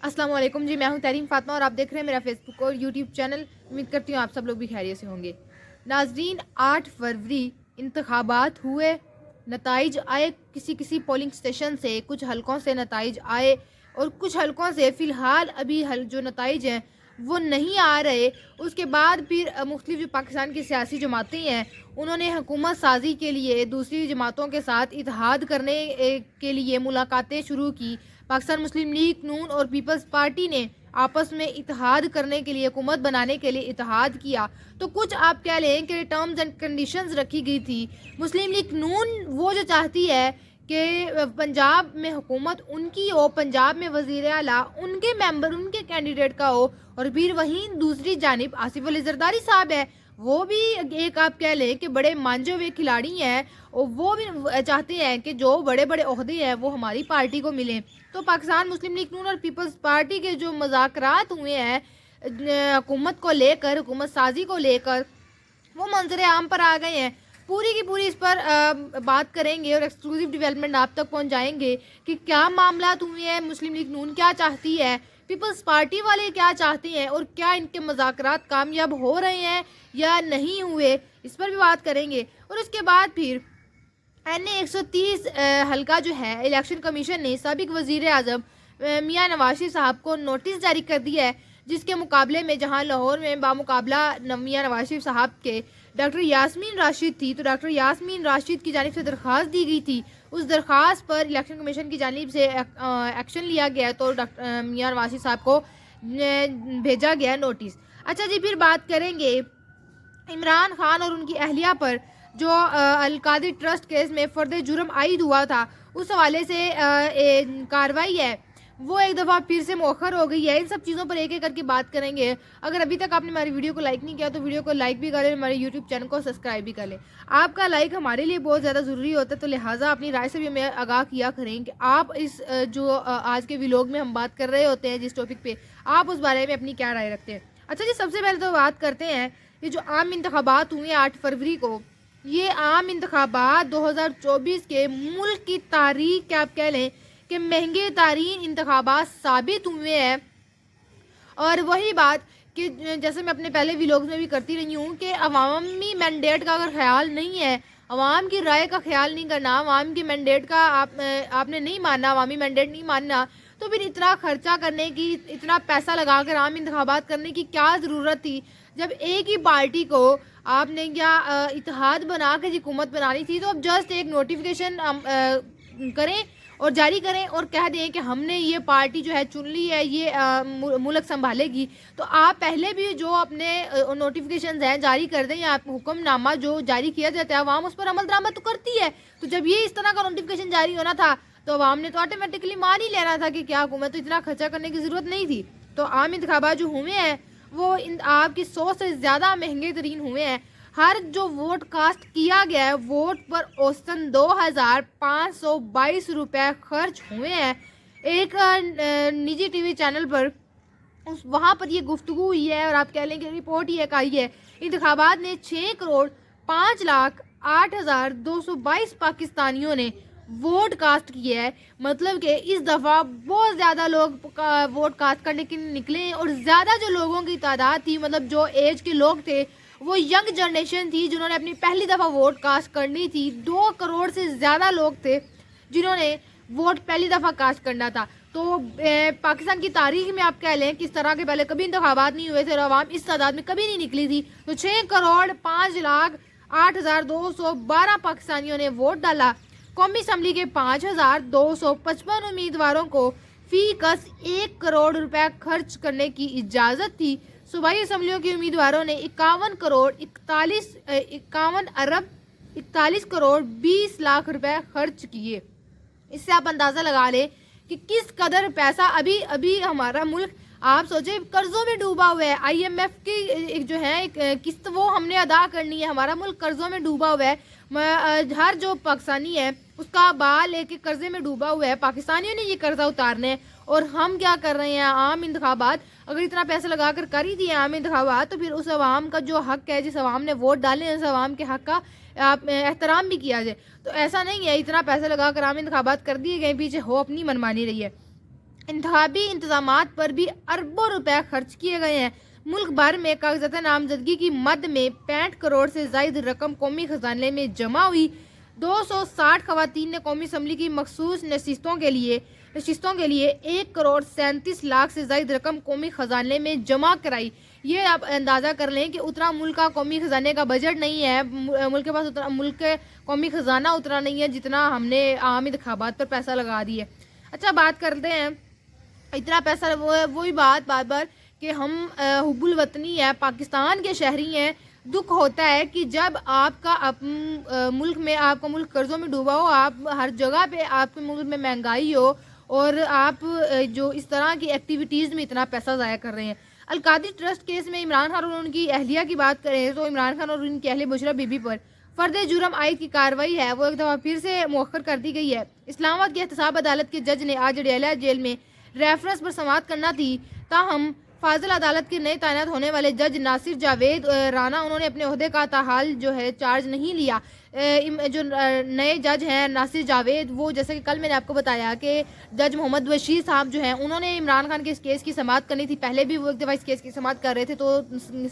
السلام علیکم جی، میں ہوں تحریم فاطمہ اور آپ دیکھ رہے ہیں میرا فیس بک اور یوٹیوب چینل۔ امید کرتی ہوں آپ سب لوگ بھی خیریت سے ہوں گے۔ ناظرین، 8 فروری انتخابات ہوئے، نتائج آئے کسی پولنگ اسٹیشن سے، کچھ حلقوں سے نتائج آئے اور کچھ حلقوں سے فی الحال ابھی جو نتائج ہیں وہ نہیں آ رہے۔ اس کے بعد پھر مختلف جو پاکستان کی سیاسی جماعتیں ہیں انہوں نے حکومت سازی کے لیے دوسری جماعتوں کے ساتھ اتحاد کرنے کے لیے ملاقاتیں شروع کی۔ پاکستان مسلم لیگ نون اور پیپلز پارٹی نے آپس میں اتحاد کرنے کے لیے، حکومت بنانے کے لیے اتحاد کیا۔ تو کچھ آپ کہہ لیں کہ ٹرمز اینڈ کنڈیشنز رکھی گئی تھی۔ مسلم لیگ نون وہ جو چاہتی ہے کہ پنجاب میں حکومت ان کی ہو، پنجاب میں وزیر اعلیٰ ان کے ممبر، ان کے کینڈیڈیٹ کا ہو، اور پھر وہیں دوسری جانب آصف علی زرداری صاحب ہے، وہ بھی ایک آپ کہہ لیں کہ بڑے مانجے ہوئے کھلاڑی ہیں، اور وہ بھی چاہتے ہیں کہ جو بڑے بڑے عہدے ہیں وہ ہماری پارٹی کو ملیں۔ تو پاکستان مسلم لیگ نون اور پیپلز پارٹی کے جو مذاکرات ہوئے ہیں حکومت کو لے کر، حکومت سازی کو لے کر، وہ منظر عام پر آ گئے ہیں۔ پوری کی پوری اس پر بات کریں گے اور ایکسکلوزیو ڈیولپمنٹ آپ تک پہنچائیں گے کہ کیا معاملات ہوئے ہیں، مسلم لیگ نون کیا چاہتی ہے، پیپلز پارٹی والے کیا چاہتے ہیں، اور کیا ان کے مذاکرات کامیاب ہو رہے ہیں یا نہیں ہوئے، اس پر بھی بات کریں گے۔ اور اس کے بعد پھر این 130 حلقہ جو ہے، الیکشن کمیشن نے سابق وزیر اعظم میاں نواز شریف صاحب کو نوٹس جاری کر دیا ہے، جس کے مقابلے میں جہاں لاہور میں بامقابلہ میاں نواز شریف صاحب کے ڈاکٹر یاسمین راشد تھی، تو ڈاکٹر یاسمین راشد کی جانب سے درخواست دی گئی تھی، اس درخواست پر الیکشن کمیشن کی جانب سے ایکشن لیا گیا تو ڈاکٹر میاں نواز شریف صاحب کو بھیجا گیا نوٹس۔ اچھا جی، پھر بات کریں گے عمران خان اور ان کی اہلیہ پر جو القادری ٹرسٹ کیس میں فرد جرم عائد ہوا تھا، اس حوالے سے کارروائی ہے وہ ایک دفعہ پھر سے مؤخر ہو گئی ہے۔ ان سب چیزوں پر ایک ایک کر کے بات کریں گے۔ اگر ابھی تک آپ نے ہماری ویڈیو کو لائک نہیں کیا تو ویڈیو کو لائک بھی کر لیں، ہمارے یوٹیوب چینل کو سبسکرائب بھی کر لیں۔ آپ کا لائک ہمارے لیے بہت زیادہ ضروری ہوتا ہے، تو لہٰذا اپنی رائے سے بھی ہمیں آگاہ کیا کریں کہ آپ اس جو آج کے ویلوگ میں ہم بات کر رہے ہوتے ہیں جس ٹاپک پہ، آپ اس بارے میں اپنی کیا رائے رکھتے ہیں۔ اچھا جی، سب سے پہلے تو بات کرتے ہیں یہ جو عام انتخابات ہوئے 8 فروری کو، یہ عام انتخابات 2024 کے ملک کی تاریخ کے آپ کہہ لیں کہ مہنگے ترین انتخابات ثابت ہوئے ہیں۔ اور وہی بات کہ جیسے میں اپنے پہلے ویلوگز میں بھی کرتی رہی ہوں کہ عوامی مینڈیٹ کا اگر خیال نہیں ہے، عوام کی رائے کا خیال نہیں کرنا، عوام کی مینڈیٹ کا آپ نے نہیں ماننا، عوامی مینڈیٹ نہیں ماننا، تو پھر اتنا خرچہ کرنے کی، اتنا پیسہ لگا کر عام انتخابات کرنے کی کیا ضرورت تھی، جب ایک ہی پارٹی کو آپ نے کیا اتحاد بنا کے حکومت بنانی تھی۔ تو اب جسٹ ایک نوٹیفیکیشن کریں اور جاری کریں اور کہہ دیں کہ ہم نے یہ پارٹی جو ہے چن لی ہے، یہ ملک سنبھالے گی، تو آپ پہلے بھی جو اپنے نوٹیفیکیشنز ہیں جاری کر دیں، یا حکم نامہ جو جاری کیا جاتا ہے عوام اس پر عمل درآمد تو کرتی ہے۔ تو جب یہ اس طرح کا نوٹیفیکیشن جاری ہونا تھا تو عوام نے تو آٹومیٹکلی مان ہی لینا تھا کہ کیا حکومت، تو اتنا خرچہ کرنے کی ضرورت نہیں تھی۔ تو عام انتخابات جو ہوئے ہیں وہ آپ کی 100 سے زیادہ مہنگے ترین ہوئے ہیں۔ ہر جو ووٹ کاسٹ کیا گیا ہے، ووٹ پر اوسطاً 2522 روپے خرچ ہوئے ہیں۔ ایک نجی ٹی وی چینل پر وہاں پر یہ گفتگو ہوئی ہے، اور آپ کہہ لیں کہ رپورٹ یہ ایک آئی ہے، انتخابات نے 6,05,08,222 پاکستانیوں نے ووٹ کاسٹ کیا ہے۔ مطلب کہ اس دفعہ بہت زیادہ لوگ ووٹ کاسٹ کرنے کے لیے نکلے ہیں، اور زیادہ جو لوگوں کی تعداد تھی، مطلب جو ایج کے لوگ تھے، وہ ینگ جنریشن تھی جنہوں نے اپنی پہلی دفعہ ووٹ کاسٹ کرنی تھی۔ 2 کروڑ سے زیادہ لوگ تھے جنہوں نے ووٹ پہلی دفعہ کاسٹ کرنا تھا۔ تو پاکستان کی تاریخ میں آپ کہہ لیں کہ اس طرح کے پہلے کبھی انتخابات نہیں ہوئے تھے اور عوام اس تعداد میں کبھی نہیں نکلی تھی۔ تو 6,05,08,212 پاکستانیوں نے ووٹ ڈالا۔ قومی اسمبلی کے 5,255 امیدواروں کو فی کس 1 کروڑ روپے خرچ کرنے کی اجازت تھی۔ صوبائی اسمبلیوں کے امیدواروں نے 51 کروڑ 20 لاکھ روپے خرچ کیے۔ اس سے آپ اندازہ لگا لیں کہ کس قدر پیسہ ابھی ہمارا ملک، آپ سوچیں، قرضوں میں ڈوبا ہوا ہے۔ آئی ایم ایف کی جو ہے قسط وہ ہم نے ادا کرنی ہے، ہمارا ملک قرضوں میں ڈوبا ہوا ہے۔ ہر جو پاکستانی ہے اس کا بال ایک قرضے میں ڈوبا ہوا ہے، پاکستانیوں نے یہ قرضہ اتارنا ہے، اور ہم کیا کر رہے ہیں؟ عام انتخابات اگر اتنا پیسہ لگا کر ہی دیے عام انتخابات، تو پھر اس عوام کا جو حق ہے، جس عوام نے ووٹ ڈالے ہیں، اس عوام کے حق کا احترام بھی کیا جائے۔ تو ایسا نہیں ہے اتنا پیسہ لگا کر عام انتخابات کر دیے گئے، پیچھے ہو اپنی منمانی رہی ہے۔ انتخابی انتظامات پر بھی اربوں روپے خرچ کیے گئے ہیں۔ ملک بھر میں کاغذات نامزدگی کی مد میں 65 کروڑ سے زائد رقم قومی خزانے میں جمع ہوئی۔ 260 خواتین نے قومی اسمبلی کی مخصوص نشستوں کے لیے 1 کروڑ 37 لاکھ سے زائد رقم قومی خزانے میں جمع کرائی۔ یہ آپ اندازہ کر لیں کہ اتنا ملک کا قومی خزانے کا بجٹ نہیں ہے، ملک کے پاس اتنا ملک کے قومی خزانہ اتنا نہیں ہے جتنا ہم نے عام انتخابات پر پیسہ لگا دی ہے۔ اچھا بات کرتے ہیں اتنا پیسہ، وہی بات بار بار کہ ہم حب الوطنی ہے، پاکستان کے شہری ہیں۔ دکھ ہوتا ہے کہ جب آپ کا ملک میں آپ کا ملک قرضوں میں ڈوبا ہو، آپ ہر جگہ پہ آپ کے ملک میں مہنگائی ہو اور آپ جو اس طرح کی ایکٹیویٹیز میں اتنا پیسہ ضائع کر رہے ہیں۔ القادری ٹرسٹ کیس میں عمران خان اور ان کی اہلیہ کی بات کریں تو عمران خان اور ان کی اہلیہ بشرا بی بی پر فرد جرم عائد کی کارروائی ہے وہ ایک دفعہ پھر سے مؤخر کر دی گئی ہے۔ اسلام آباد کی احتساب عدالت کے جج نے آج اڈیالہ جیل میں ریفرنس پر سماعت کرنا تھی، تاہم فاضل عدالت کے نئے تعینات ہونے والے جج ناصر جاوید رانا انہوں نے اپنے عہدے کا تاحال جو ہے چارج نہیں لیا۔ جو نئے جج ہیں ناصر جاوید، وہ جیسے کہ کل میں نے آپ کو بتایا کہ جج محمد بشیر صاحب جو ہیں انہوں نے عمران خان کے اس کیس کی سماعت کرنی تھی، پہلے بھی وہ ایک دفعہ اس کیس کی سماعت کر رہے تھے تو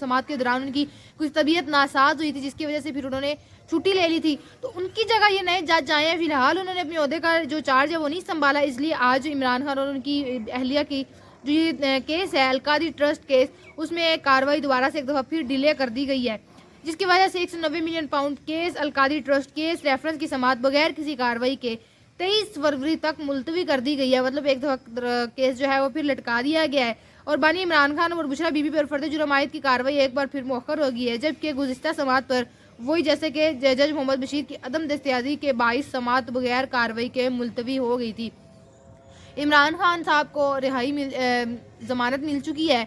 سماعت کے دوران ان کی کچھ طبیعت ناساز ہوئی تھی جس کی وجہ سے پھر انہوں نے چھٹی لے لی تھی، تو ان کی جگہ یہ نئے جج آئے ہیں۔ فی الحال انہوں نے اپنے عہدے کا جو چارج ہے وہ نہیں سنبھالا، اس لیے آج عمران خان اور ان کی اہلیہ کی جو یہ کیس ہے القادری ٹرسٹ کیس، اس میں کارروائی دوبارہ سے ایک دفعہ پھر ڈیلے کر دی گئی ہے، جس کی وجہ سے 190 million pound case Al-Qadir trust case reference کی سماعت بغیر کسی کارروائی کے 23 فروری تک ملتوی کر دی گئی ہے۔ مطلب ایک دفعہ کیس جو ہے وہ پھر لٹکا دیا گیا ہے اور بانی عمران خان اور بشرا بی بی پر فرد جرم عائد کی کارروائی ایک بار پھر مؤخر ہو گئی ہے، جبکہ گزشتہ سماعت پر وہی جیسے کہ جج محمد بشیر کی عدم دستیابی کے باعث سماعت بغیر کارروائی کے ملتوی ہو گئی تھی۔ عمران خان صاحب کو رہائی ضمانت مل چکی ہے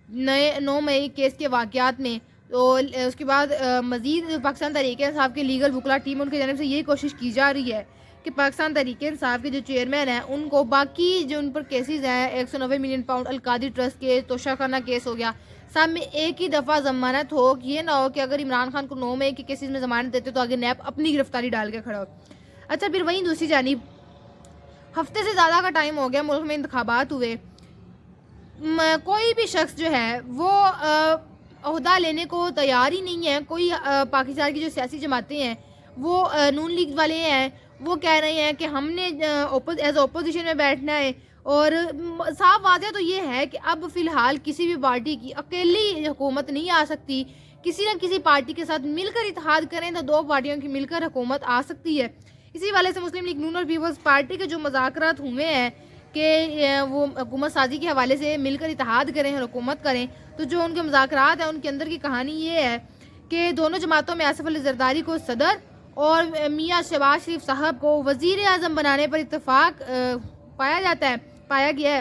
9 مئی کیس کے واقعات میں، تو اس کے بعد مزید پاکستان تحریک انصاف کے لیگل وکلا ٹیم ان کی جانب سے یہی کوشش کی جا رہی ہے کہ پاکستان تحریک انصاف کے جو چیئرمین ہیں ان کو باقی جو ان پر کیسز ہیں 190 million pound Al-Qadir trust case, Toshakhana case ہو گیا، سب میں ایک ہی دفعہ ضمانت ہو، یہ نہ ہو کہ اگر عمران خان کو 9 مئی کے کیسز میں ضمانت دیتے تو آگے نیب اپنی گرفتاری ڈال کے کھڑا ہو۔ اچھا پھر وہیں دوسری جانب ہفتے سے زیادہ کا ٹائم ہو گیا ملک میں انتخابات ہوئے، کوئی بھی شخص جو ہے وہ عہدہ لینے کو تیار ہی نہیں ہے۔ کوئی پاکستان کی جو سیاسی جماعتیں ہیں وہ نون لیگ والے ہیں، وہ کہہ رہے ہیں کہ ہم نے ایز اپوزیشن میں بیٹھنا ہے، اور صاف واضح تو یہ ہے کہ اب فی الحال کسی بھی پارٹی کی اکیلی حکومت نہیں آ سکتی، کسی نہ کسی پارٹی کے ساتھ مل کر اتحاد کریں تو 2 پارٹیوں کی مل کر حکومت آ سکتی ہے۔ اسی والے سے مسلم لیگ نون اور پیپلز پارٹی کے جو مذاکرات ہوئے ہیں کہ وہ حکومت سازی کے حوالے سے مل کر اتحاد کریں اور حکومت کریں، تو جو ان کے مذاکرات ہیں ان کے اندر کی کہانی یہ ہے کہ دونوں جماعتوں میں آصف علی زرداری کو صدر اور میاں شہباز شریف صاحب کو وزیر اعظم بنانے پر اتفاق پایا گیا ہے۔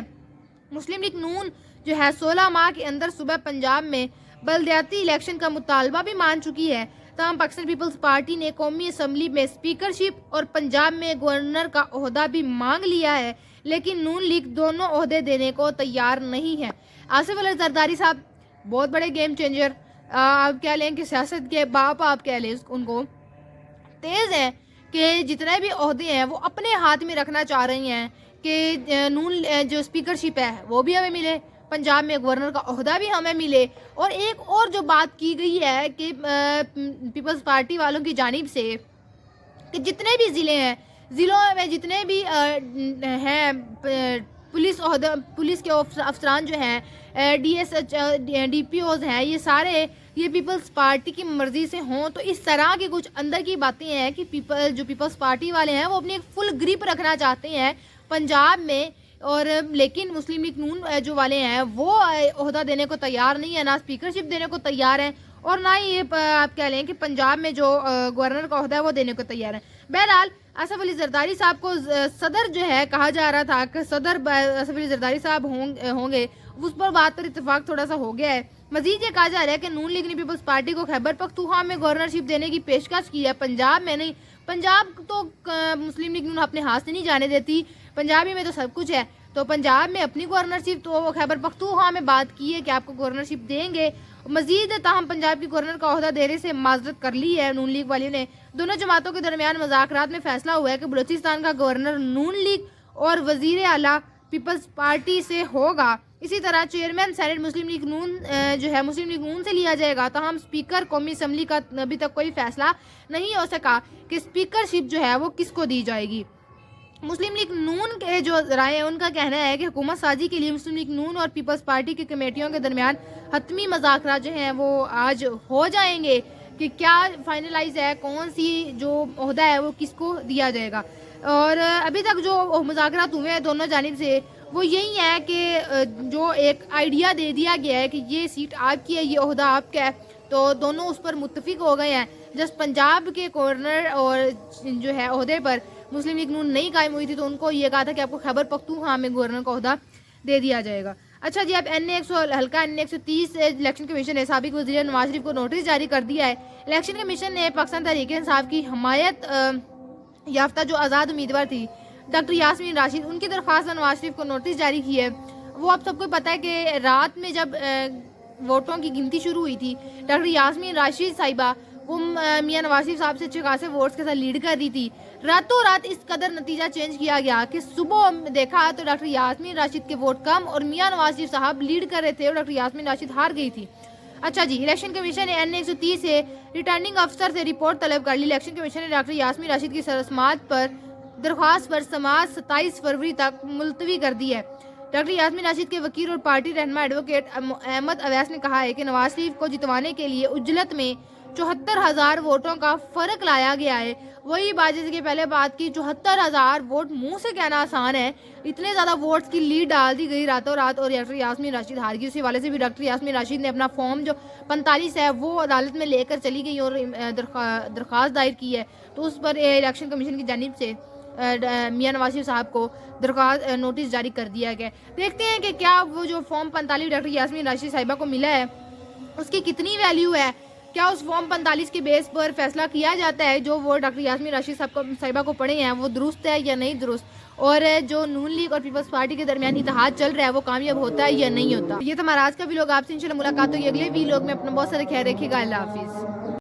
مسلم لیگ نون جو ہے 16 ماہ کے اندر صوبہ پنجاب میں بلدیاتی الیکشن کا مطالبہ بھی مان چکی ہے، تاہم پاکستان پیپلز پارٹی نے قومی اسمبلی میں اسپیکرشپ اور پنجاب میں گورنر کا عہدہ بھی مانگ لیا ہے، لیکن نون لیگ دونوں عہدے دینے کو تیار نہیں ہے۔ آصف علی زرداری صاحب بہت بڑے گیم چینجر، آپ کہہ لیں کہ سیاست کے باپ آپ کہہ لیں ان کو، تیز ہیں کہ جتنے بھی عہدے ہیں وہ اپنے ہاتھ میں رکھنا چاہ رہی ہیں کہ نون جو اسپیکرشپ ہے وہ بھی ہمیں ملے، پنجاب میں گورنر کا عہدہ بھی ہمیں ملے، اور ایک اور جو بات کی گئی ہے کہ پیپلز پارٹی والوں کی جانب سے کہ جتنے بھی ضلعوں میں جتنے بھی ہیں پولیس کے افسران جو ہیں ڈی پی اوز ہیں، یہ سارے یہ پیپلز پارٹی کی مرضی سے ہوں، تو اس طرح کی کچھ اندر کی باتیں ہیں کہ جو پیپلز پارٹی والے ہیں وہ اپنی ایک فل گریپ رکھنا چاہتے ہیں پنجاب میں، اور لیکن مسلم لیگ نون جو والے ہیں وہ عہدہ دینے کو تیار نہیں ہے، نہ اسپیکرشپ دینے کو تیار ہیں اور نہ ہی یہ آپ کہہ لیں کہ پنجاب میں جو گورنر کا عہدہ ہے وہ دینے کو تیار ہے۔ بہرحال آصف علی زرداری صاحب کو صدر جو ہے کہا جا رہا تھا کہ صدر آصف علی زرداری صاحب ہوں گے، اس پر بات پر اتفاق تھوڑا سا ہو گیا ہے۔ مزید یہ کہا جا رہا ہے کہ نون لیگ نے پیپلز پارٹی کو خیبر پختونخوا میں گورنرشپ دینے کی پیشکش کی ہے، پنجاب میں نہیں۔ پنجاب تو مسلم لیگ نون اپنے ہاتھ سے نہیں جانے دیتی، پنجابی میں تو سب کچھ ہے، تو پنجاب میں اپنی گورنرشپ تو خیبر پختونخوا میں بات کی ہے کہ آپ کو گورنرشپ دیں گے۔ مزید تاہم پنجاب کی گورنر کا عہدہ دینے سے معذرت کر لی ہے نون لیگ والیوں نے۔ دونوں جماعتوں کے درمیان مذاکرات میں فیصلہ ہوا ہے کہ بلوچستان کا گورنر نون لیگ اور وزیر اعلیٰ پیپلز پارٹی سے ہوگا. اسی طرح چیئرمین سینٹ مسلم لیگ نون جو ہے مسلم لیگ نون سے لیا جائے گا. تاہم اسپیکر قومی اسمبلی کا ابھی تک کوئی فیصلہ نہیں ہو سکا کہ اسپیکرشپ جو ہے وہ کس کو دی جائے گی. مسلم لیگ نون کے جو رائے ہیں ان کا کہنا ہے کہ حکومت سازی کے لیے مسلم لیگ نون اور پیپلز پارٹی کی کمیٹیوں کے درمیان حتمی مذاکرات جو ہیں وہ آج ہو جائیں گے کہ کیا فائنلائز ہے کون سی جو عہدہ ہے وہ کس کو دیا جائے گا. اور ابھی تک جو مذاکرات ہوئے ہیں دونوں جانب سے وہ یہی ہے کہ جو ایک آئیڈیا دے دیا گیا ہے کہ یہ سیٹ آپ کی ہے, یہ عہدہ آپ کا ہے, تو دونوں اس پر متفق ہو گئے ہیں. جس پنجاب کے گورنر اور جو ہے عہدے پر مسلم لیگ نون نہیں قائم ہوئی تھی تو ان کو یہ کہا تھا کہ آپ کو خیبر پختونخوا میں گورنر کا عہدہ دے دیا جائے گا. اچھا جی, اب حلقہ NA 130 الیکشن کمیشن نے سابق وزیر نواز شریف کو نوٹس جاری کر دیا ہے. الیکشن کمیشن نے پاکستان تحریک انصاف کی حمایت یافتہ جو آزاد امیدوار تھی ڈاکٹر یاسمین راشد, ان کی درخواست پر نواز شریف کو نوٹس جاری کی ہے. وہ آپ سب کو پتہ ہے کہ رات میں جب ووٹوں کی گنتی شروع ہوئی تھی ڈاکٹر یاسمین راشد صاحبہ وہ میاں نواز شریف صاحب سے اچھے خاصے ووٹس کے ساتھ لیڈ کر دی تھی. راتوں رات اس قدر نتیجہ چینج کیا گیا کہ صبح دیکھا تو ڈاکٹر یاسمین راشد کے ووٹ کم اور میاں نواز شریف صاحب لیڈ کر رہے تھے اور ڈاکٹر یاسمین راشد ہار گئی تھی. اچھا جی, الیکشن کمیشن نے NA 130 سے ریٹرننگ افسر سے رپورٹ طلب کر لی. الیکشن کمیشن نے ڈاکٹر یاسمین راشد کی سماعت پر درخواست پر سماعت 27 فروری تک ملتوی کر دی ہے. ڈاکٹر یاسمین راشد کے وکیل اور پارٹی رہنما ایڈوکیٹ احمد اویس نے کہا ہے کہ نواز شریف کو جتوانے کے لیے اجلت میں 74,000 ووٹوں کا فرق لایا گیا ہے. وہی بات جیسے کہ پہلے بات کی, 74,000 ووٹ منہ سے کہنا آسان ہے, اتنے زیادہ ووٹس کی لیڈ ڈال دی گئی راتوں رات اور ڈاکٹر یاسمین راشد ہار گئی. اسی حوالے سے بھی ڈاکٹر یاسمین راشد نے اپنا فارم جو 45 ہے وہ عدالت میں لے کر چلی گئی اور درخواست دائر کی ہے, تو اس پر الیکشن کمیشن کی جانب سے میاں نواز شریف صاحب کو درخواست نوٹس جاری کر دیا گیا. دیکھتے ہیں کہ کیا وہ جو فارم 45 ڈاکٹر یاسمین راشد صاحبہ کو ملا ہے اس کی کتنی ویلیو ہے, کیا اس فارم 45 کے بیس پر فیصلہ کیا جاتا ہے جو وہ ڈاکٹر یاسمین راشد صاحبہ کو پڑھے ہیں وہ درست ہے یا نہیں درست, اور جو نون لیگ اور پیپلز پارٹی کے درمیان اتحاد چل رہا ہے وہ کامیاب ہوتا ہے یا نہیں ہوتا. یہ تو ہمارا آج کا ویلوگ, آپ سے انشاءاللہ ملاقات ہوگی اگلے ویلوگ میں. اپنا بہت سارے خیال رکھیے گا. اللہ حافظ.